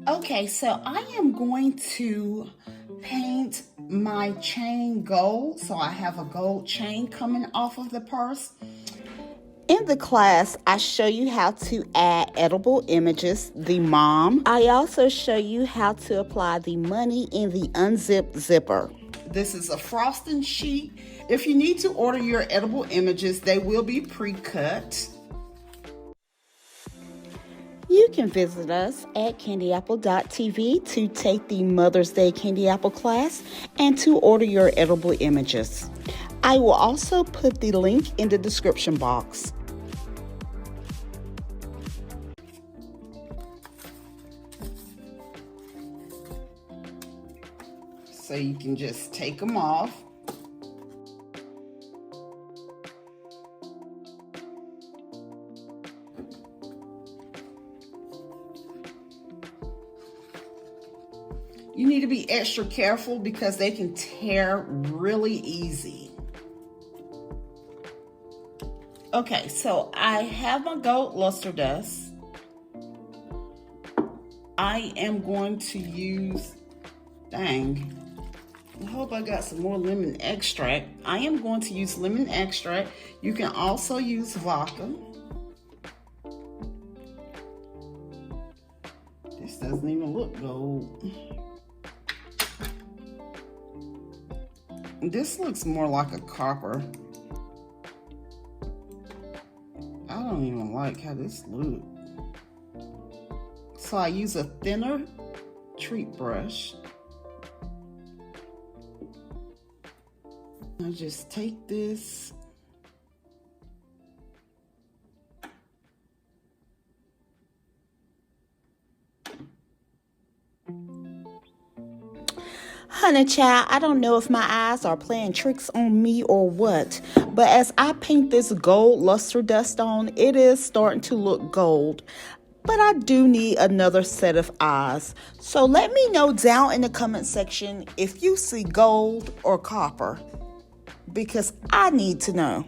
Okay, so I am going to paint my chain gold. So I have a gold chain coming off of the purse. In the class, I show you how to add edible images, the mom. I also show you how to apply the money in the unzipped zipper. This is a frosting sheet. If you need to order your edible images, they will be pre-cut. You can visit us at candyapple.tv to take the Mother's Day Candy Apple class and to order your edible images. I will also put the link in the description box. So you can just take them off. You need to be extra careful because they can tear really easy. Okay, so I have my gold luster dust. I am going to use, I hope I got some more lemon extract. I am going to use lemon extract. You can also use vodka. This doesn't even look gold. This looks more like a copper. I don't even like how this looks. So I use a thinner treat brush. I just take this. Honey child, I don't know if my eyes are playing tricks on me or what, but as I paint this gold luster dust on, it is starting to look gold. But I do need another set of eyes. So let me know down in the comment section if you see gold or copper, because I need to know.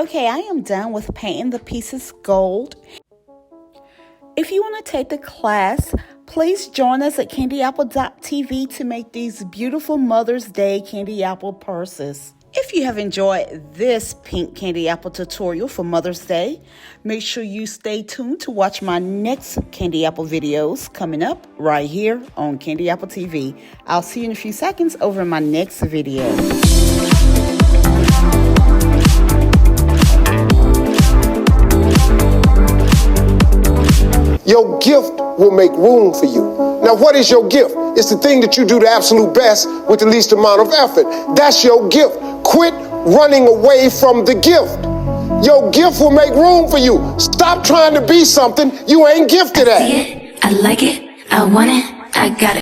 Okay, I am done with painting the pieces gold. If you want to take the class, please join us at candyapple.tv to make these beautiful Mother's Day candy apple purses. If you have enjoyed this pink candy apple tutorial for Mother's Day, make sure you stay tuned to watch my next candy apple videos coming up right here on Candy Apple TV. I'll see you in a few seconds over in my next video. Your gift will make room for you. Now, what is your gift? It's the thing that you do the absolute best with the least amount of effort. That's your gift. Quit running away from the gift. Your gift will make room for you. Stop trying to be something you ain't gifted at. I see it, I like it, I want it, I got it.